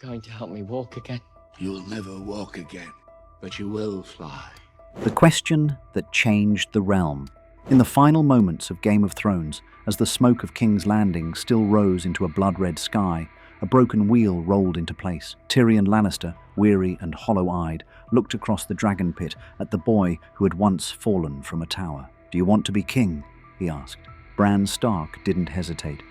Going to help me walk again? You'll never walk again, but you will fly. The question that changed the realm. In the final moments of Game of Thrones, as the smoke of King's Landing still rose into a blood-red sky, a broken wheel rolled into place. Tyrion Lannister, weary and hollow-eyed, looked across the Dragonpit at the boy who had once fallen from a tower. "Do you want to be king?" he asked. Bran Stark didn't hesitate.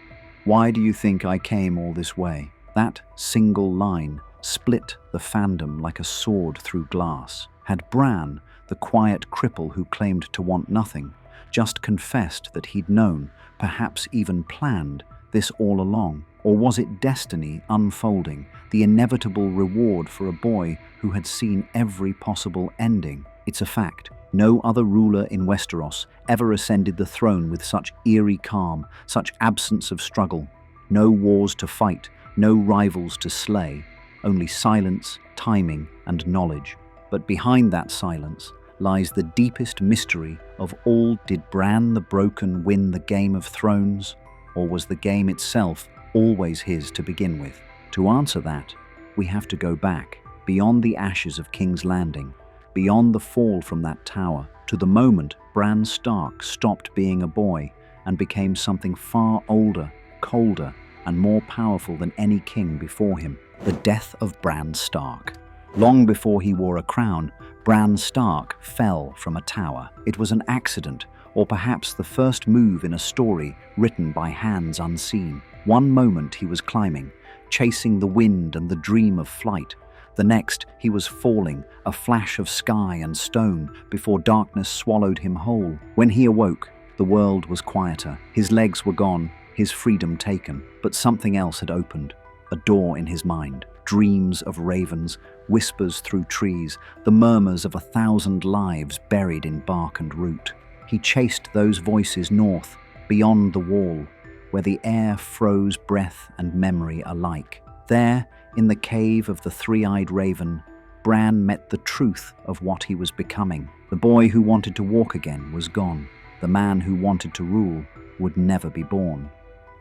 "Why do you think I came all this way?" That single line split the fandom like a sword through glass. Had Bran, the quiet cripple who claimed to want nothing, just confessed that he'd known, perhaps even planned, this all along? Or was it destiny unfolding, the inevitable reward for a boy who had seen every possible ending? It's a fact. No other ruler in Westeros ever ascended the throne with such eerie calm, such absence of struggle. No wars to fight, no rivals to slay, only silence, timing, and knowledge. But behind that silence lies the deepest mystery of all. Did Bran the Broken win the Game of Thrones, or was the game itself always his to begin with? To answer that, we have to go back, beyond the ashes of King's Landing, beyond the fall from that tower, to the moment Bran Stark stopped being a boy and became something far older, colder, and more powerful than any king before him. The death of Bran Stark. Long before he wore a crown, Bran Stark fell from a tower. It was an accident, or perhaps the first move in a story written by hands unseen. One moment he was climbing, chasing the wind and the dream of flight. The next he was falling, a flash of sky and stone, before darkness swallowed him whole. When he awoke, the world was quieter. His legs were gone, his freedom taken, but something else had opened. A door in his mind. Dreams of ravens, whispers through trees, the murmurs of 1,000 lives buried in bark and root. He chased those voices north, beyond the wall, where the air froze breath and memory alike. There, in the cave of the three-eyed raven, Bran met the truth of what he was becoming. The boy who wanted to walk again was gone. The man who wanted to rule would never be born.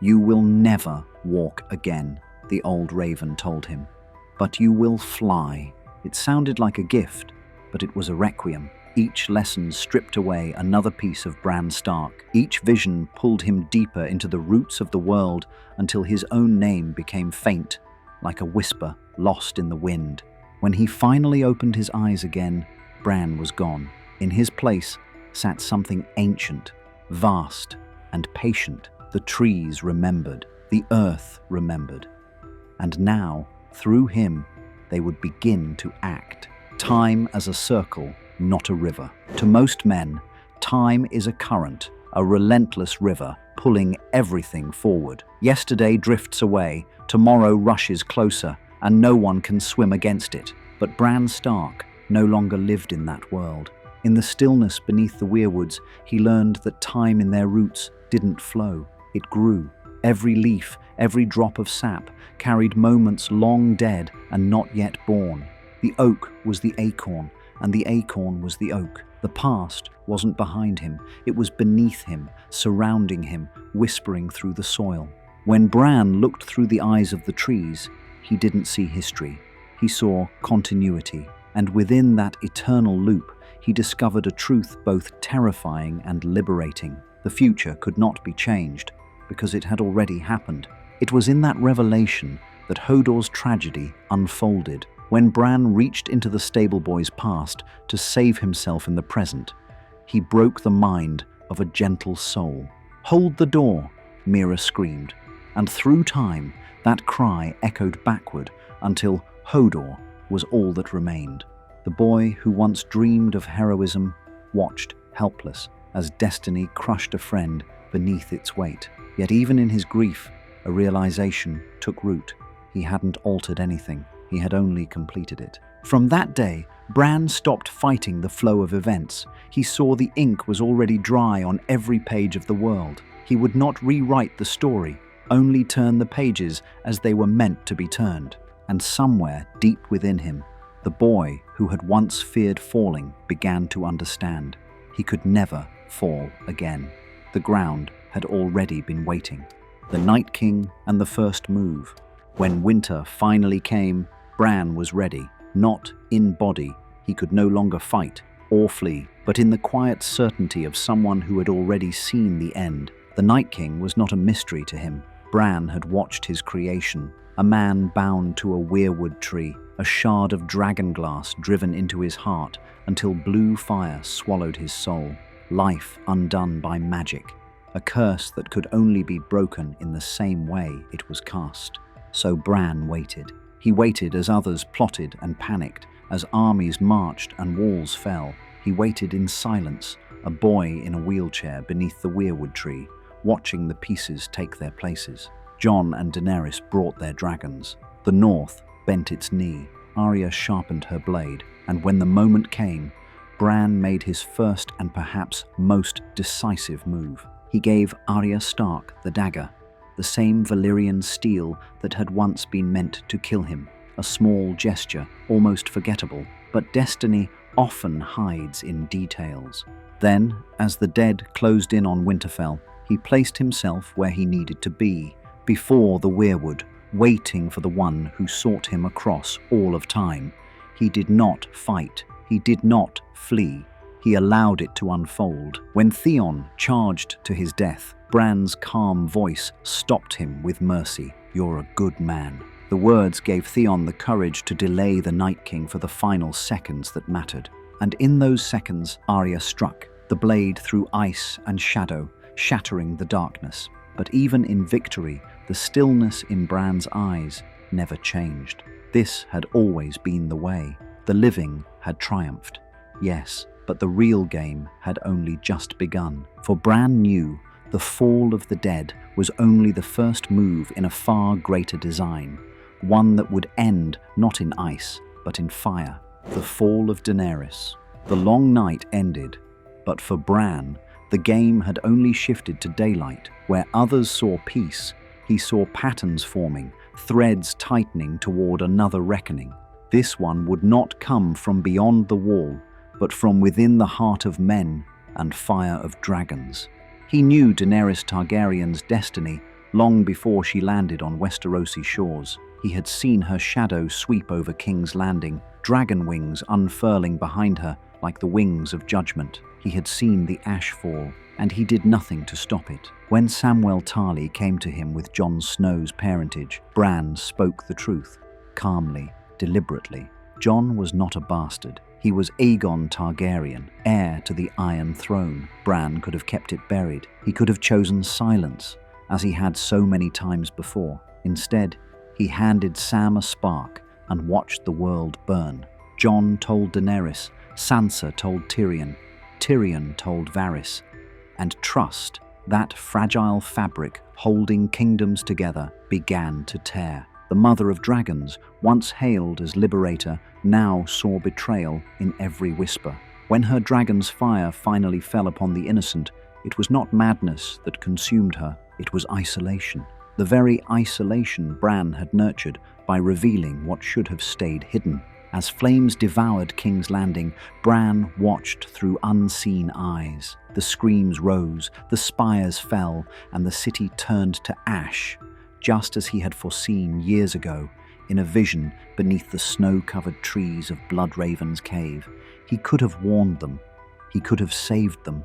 "You will never walk again," the old raven told him. "But you will fly." It sounded like a gift, but it was a requiem. Each lesson stripped away another piece of Bran Stark. Each vision pulled him deeper into the roots of the world until his own name became faint, like a whisper lost in the wind. When he finally opened his eyes again, Bran was gone. In his place sat something ancient, vast, and patient. The trees remembered, the earth remembered. And now, through him, they would begin to act. Time as a circle, not a river. To most men, time is a current, a relentless river, pulling everything forward. Yesterday drifts away, tomorrow rushes closer, and no one can swim against it. But Bran Stark no longer lived in that world. In the stillness beneath the weirwoods, he learned that time in their roots didn't flow. It grew. Every leaf, every drop of sap carried moments long dead and not yet born. The oak was the acorn, and the acorn was the oak. The past wasn't behind him, it was beneath him, surrounding him, whispering through the soil. When Bran looked through the eyes of the trees, he didn't see history. He saw continuity, and within that eternal loop, he discovered a truth both terrifying and liberating. The future could not be changed, because it had already happened. It was in that revelation that Hodor's tragedy unfolded. When Bran reached into the stable boy's past to save himself in the present, he broke the mind of a gentle soul. "Hold the door," Mira screamed, and through time, that cry echoed backward until Hodor was all that remained. The boy who once dreamed of heroism watched, helpless, as destiny crushed a friend beneath its weight. Yet even in his grief, a realization took root. He hadn't altered anything. He had only completed it. From that day, Bran stopped fighting the flow of events. He saw the ink was already dry on every page of the world. He would not rewrite the story, only turn the pages as they were meant to be turned. And somewhere deep within him, the boy who had once feared falling began to understand. He could never fall again. The ground had already been waiting. The Night King and the first move. When winter finally came, Bran was ready, not in body. He could no longer fight or flee, but in the quiet certainty of someone who had already seen the end. The Night King was not a mystery to him. Bran had watched his creation, a man bound to a weirwood tree, a shard of dragonglass driven into his heart until blue fire swallowed his soul, life undone by magic, a curse that could only be broken in the same way it was cast. So Bran waited. He waited as others plotted and panicked, as armies marched and walls fell. He waited in silence, a boy in a wheelchair beneath the weirwood tree, watching the pieces take their places. Jon and Daenerys brought their dragons. The North bent its knee. Arya sharpened her blade, and when the moment came, Bran made his first and perhaps most decisive move. He gave Arya Stark the dagger, the same Valyrian steel that had once been meant to kill him. A small gesture, almost forgettable, but destiny often hides in details. Then, as the dead closed in on Winterfell, he placed himself where he needed to be, before the weirwood, waiting for the one who sought him across all of time. He did not fight. He did not flee. He allowed it to unfold. When Theon charged to his death, Bran's calm voice stopped him with mercy. "You're a good man." The words gave Theon the courage to delay the Night King for the final seconds that mattered. And in those seconds, Arya struck, the blade through ice and shadow, shattering the darkness. But even in victory, the stillness in Bran's eyes never changed. This had always been the way. The living had triumphed. Yes, but the real game had only just begun. For Bran knew the fall of the dead was only the first move in a far greater design, one that would end not in ice, but in fire. The fall of Daenerys. The long night ended, but for Bran, the game had only shifted to daylight. Where others saw peace, he saw patterns forming, threads tightening toward another reckoning. This one would not come from beyond the wall, but from within the heart of men and fire of dragons. He knew Daenerys Targaryen's destiny long before she landed on Westerosi shores. He had seen her shadow sweep over King's Landing, dragon wings unfurling behind her like the wings of judgment. He had seen the ash fall, and he did nothing to stop it. When Samwell Tarly came to him with Jon Snow's parentage, Bran spoke the truth, calmly, deliberately. Jon was not a bastard. He was Aegon Targaryen, heir to the Iron Throne. Bran could have kept it buried. He could have chosen silence, as he had so many times before. Instead, he handed Sam a spark and watched the world burn. Jon told Daenerys, Sansa told Tyrion, Tyrion told Varys, and trust, that fragile fabric holding kingdoms together, began to tear. The mother of dragons, once hailed as liberator, now saw betrayal in every whisper. When her dragon's fire finally fell upon the innocent, it was not madness that consumed her, it was isolation. The very isolation Bran had nurtured by revealing what should have stayed hidden. As flames devoured King's Landing, Bran watched through unseen eyes. The screams rose, the spires fell, and the city turned to ash, just as he had foreseen years ago, in a vision beneath the snow-covered trees of Bloodraven's cave. He could have warned them. He could have saved them.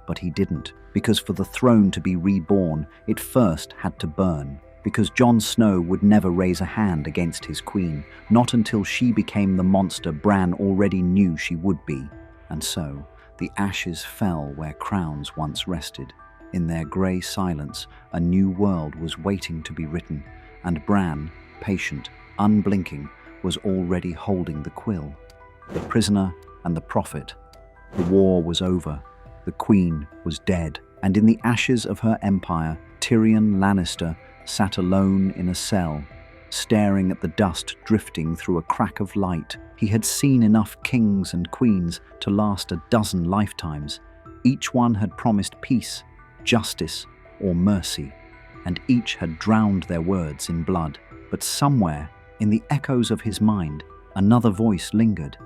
But he didn't, because for the throne to be reborn, it first had to burn. Because Jon Snow would never raise a hand against his queen, not until she became the monster Bran already knew she would be. And so, the ashes fell where crowns once rested. In their grey silence, a new world was waiting to be written, and Bran, patient, unblinking, was already holding the quill. The prisoner and the prophet. The war was over. The queen was dead, and in the ashes of her empire, Tyrion Lannister sat alone in a cell, staring at the dust drifting through a crack of light. He had seen enough kings and queens to last a dozen lifetimes. Each one had promised peace, justice, or mercy, and each had drowned their words in blood. But somewhere, in the echoes of his mind, another voice lingered,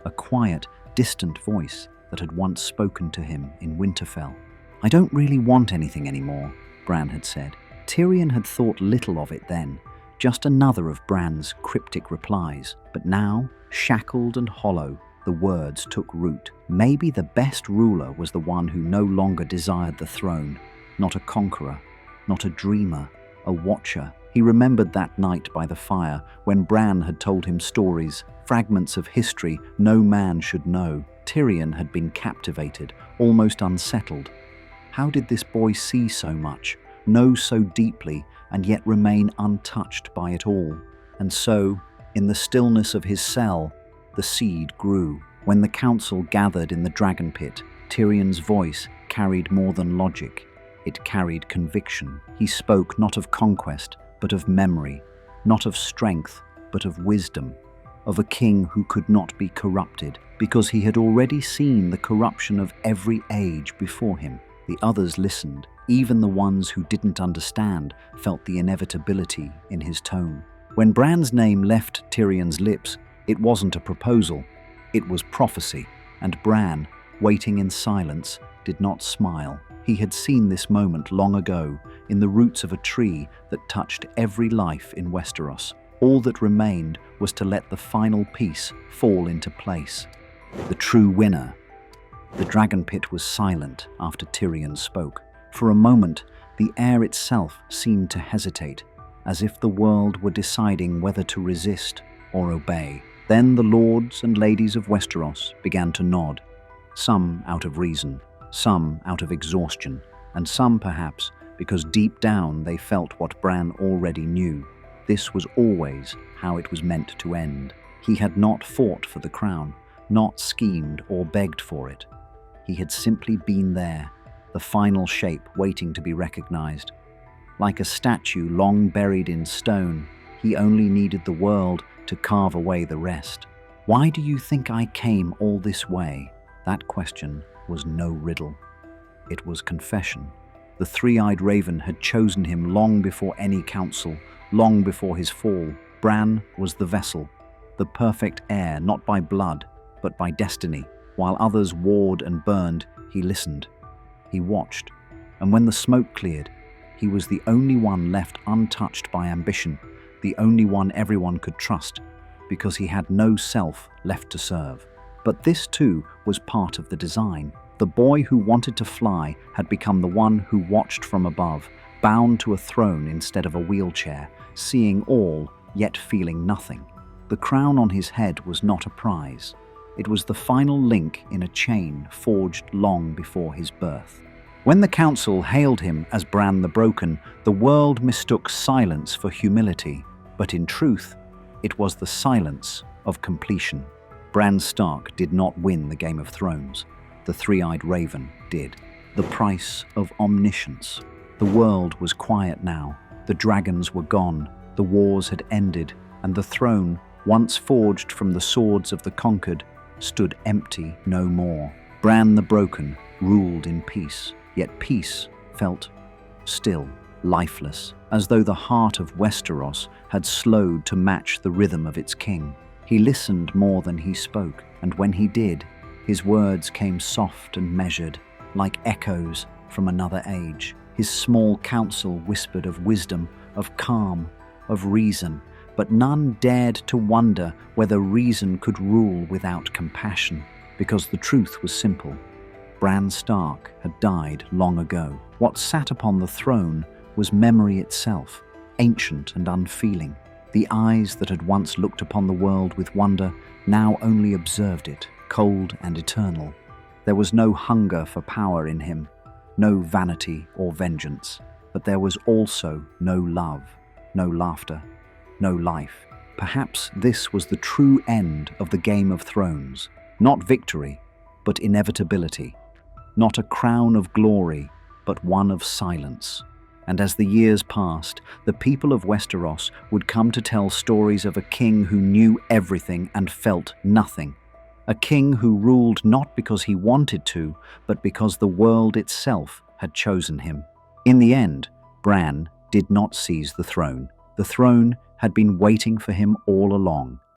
a quiet, distant voice that had once spoken to him in Winterfell. "I don't really want anything anymore," Bran had said. Tyrion had thought little of it then, just another of Bran's cryptic replies. But now, shackled and hollow, the words took root. Maybe the best ruler was the one who no longer desired the throne, not a conqueror, not a dreamer, a watcher. He remembered that night by the fire when Bran had told him stories, fragments of history no man should know. Tyrion had been captivated, almost unsettled. How did this boy see so much, know so deeply, and yet remain untouched by it all? And so, in the stillness of his cell, the seed grew. When the council gathered in the Dragonpit, Tyrion's voice carried more than logic. It carried conviction. He spoke not of conquest, but of memory, not of strength, but of wisdom, of a king who could not be corrupted, because he had already seen the corruption of every age before him. The others listened. Even the ones who didn't understand felt the inevitability in his tone. When Bran's name left Tyrion's lips, it wasn't a proposal, it was prophecy, and Bran, waiting in silence, did not smile. He had seen this moment long ago, in the roots of a tree that touched every life in Westeros. All that remained was to let the final piece fall into place. The true winner. The Dragonpit was silent after Tyrion spoke. For a moment, the air itself seemed to hesitate, as if the world were deciding whether to resist or obey. Then the lords and ladies of Westeros began to nod, some out of reason, some out of exhaustion, and some perhaps because deep down they felt what Bran already knew. This was always how it was meant to end. He had not fought for the crown, not schemed or begged for it. He had simply been there, the final shape waiting to be recognized. Like a statue long buried in stone, he only needed the world to carve away the rest. Why do you think I came all this way? That question was no riddle. It was confession. The three-eyed raven had chosen him long before any council, long before his fall. Bran was the vessel, the perfect heir, not by blood, but by destiny. While others warred and burned, he listened. He watched. And when the smoke cleared, he was the only one left untouched by ambition, the only one everyone could trust, because he had no self left to serve. But this too was part of the design. The boy who wanted to fly had become the one who watched from above, bound to a throne instead of a wheelchair, seeing all, yet feeling nothing. The crown on his head was not a prize. It was the final link in a chain forged long before his birth. When the council hailed him as Bran the Broken, the world mistook silence for humility, but in truth, it was the silence of completion. Bran Stark did not win the Game of Thrones. The three-eyed raven did. The price of omniscience. The world was quiet now. The dragons were gone. The wars had ended, and the throne, once forged from the swords of the conquered, stood empty no more. Bran the Broken ruled in peace, yet peace felt still, lifeless, as though the heart of Westeros had slowed to match the rhythm of its king. He listened more than he spoke, and when he did, his words came soft and measured, like echoes from another age. His small council whispered of wisdom, of calm, of reason, but none dared to wonder whether reason could rule without compassion, because the truth was simple. Bran Stark had died long ago. What sat upon the throne was memory itself, ancient and unfeeling. The eyes that had once looked upon the world with wonder now only observed it, cold and eternal. There was no hunger for power in him, no vanity or vengeance, but there was also no love, no laughter, no life. Perhaps this was the true end of the Game of Thrones. Not victory, but inevitability. Not a crown of glory, but one of silence. And as the years passed, the people of Westeros would come to tell stories of a king who knew everything and felt nothing. A king who ruled not because he wanted to, but because the world itself had chosen him. In the end, Bran did not seize the throne. The throne had been waiting for him all along.